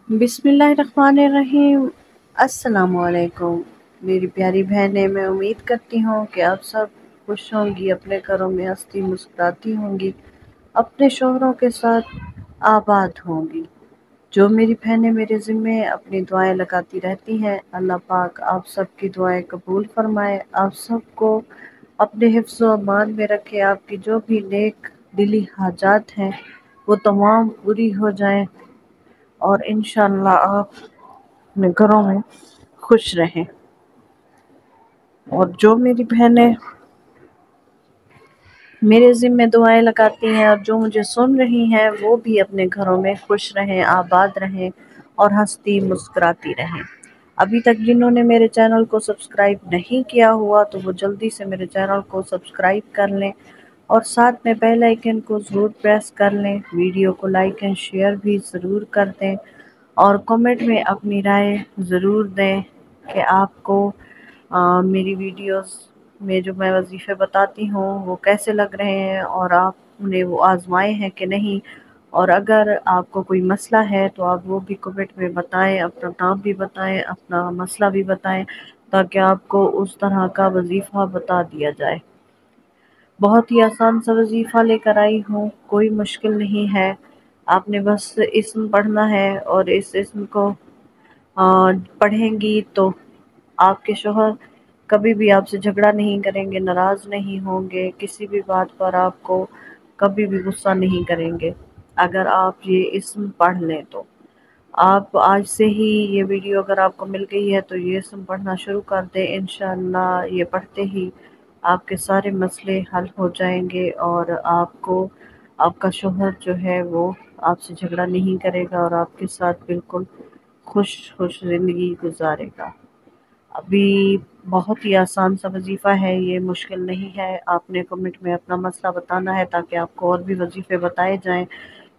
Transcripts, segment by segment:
बिस्मिल्लाहिर्रहमानिर्रहीम। अस्सलाम वालेकुम मेरी प्यारी बहनें, मैं उम्मीद करती हूँ कि आप सब खुश होंगी, अपने घरों में हंसती मुस्कुराती होंगी, अपने शोहरों के साथ आबाद होंगी। जो मेरी बहनें मेरे ज़िम्मे अपनी दुआएं लगाती रहती हैं, अल्लाह पाक आप सबकी दुआएं कबूल फरमाए, आप सबको अपने हिफ्ज़ व अमान में रखे, आपकी जो भी नेक दिली हाजात हैं वो तमाम पूरी हो जाएं और इंशाअल्लाह आप अपने घरों में खुश रहें। और जो मेरी बहनें मेरे ज़िम्मे दुआएं लगाती हैं और जो मुझे सुन रही हैं वो भी अपने घरों में खुश रहें, आबाद रहें और हंसती मुस्कुराती रहें। अभी तक जिन्होंने मेरे चैनल को सब्सक्राइब नहीं किया हुआ तो वो जल्दी से मेरे चैनल को सब्सक्राइब कर लें और साथ में बेल आइकन को ज़रूर प्रेस कर लें। वीडियो को लाइक एंड शेयर भी ज़रूर कर दें और कमेंट में अपनी राय ज़रूर दें कि आपको मेरी वीडियोस में जो मैं वजीफ़े बताती हूँ वो कैसे लग रहे हैं और आपने वो आजमाए हैं कि नहीं। और अगर आपको कोई मसला है तो आप वो भी कमेंट में बताएं, अपना नाम भी बताएं, अपना मसला भी बताएं ताकि आपको उस तरह का वजीफ़ा बता दिया जाए। बहुत ही आसान सा वजीफ़ा लेकर आई हूँ, कोई मुश्किल नहीं है। आपने बस इस्म पढ़ना है और इस इस्म को पढ़ेंगी तो आपके शौहर कभी भी आपसे झगड़ा नहीं करेंगे, नाराज़ नहीं होंगे, किसी भी बात पर आपको कभी भी गुस्सा नहीं करेंगे अगर आप ये इस्म पढ़ लें तो। आप आज से ही ये वीडियो अगर आपको मिल गई है तो ये इस्म पढ़ना शुरू कर दें। इंशाअल्लाह ये पढ़ते ही आपके सारे मसले हल हो जाएंगे और आपको आपका शौहर जो है वो आपसे झगड़ा नहीं करेगा और आपके साथ बिल्कुल खुश खुश ज़िंदगी गुजारेगा। अभी बहुत ही आसान सा वजीफ़ा है, ये मुश्किल नहीं है। आपने कमेंट में अपना मसला बताना है ताकि आपको और भी वजीफ़े बताए जाएं।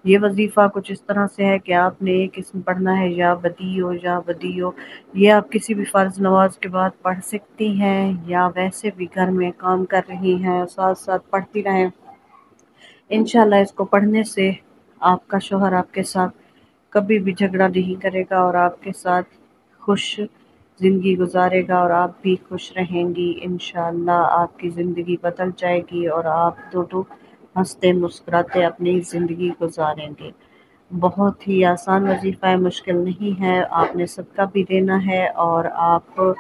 ये वजीफ़ा कुछ इस तरह से है कि आपने एक इसम पढ़ना है, या बदी हो या बदी हो। ये आप किसी भी फ़र्ज़ नमाज के बाद पढ़ सकती हैं या वैसे भी घर में काम कर रही हैं साथ साथ पढ़ती रहें। इंशाल्लाह इसको पढ़ने से आपका शौहर आपके साथ कभी भी झगड़ा नहीं करेगा और आपके साथ खुश ज़िंदगी गुजारेगा और आप भी खुश रहेंगी। इंशाअल्लाह आपकी ज़िंदगी बदल जाएगी और आप दोनों हंसते मुस्कुराते अपनी ज़िंदगी गुजारेंगे। बहुत ही आसान वजीफ़ा है, मुश्किल नहीं है। आपने सदका भी देना है और आप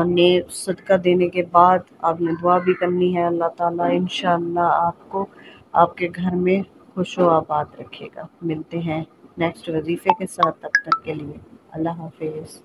ने सदका देने के बाद आपने दुआ भी करनी है। अल्लाह ताला इंशाअल्लाह आपको आपके घर में खुश व आबाद रखेगा। मिलते हैं नेक्स्ट वजीफ़े के साथ, तब तक के लिए अल्लाह हाफिज़।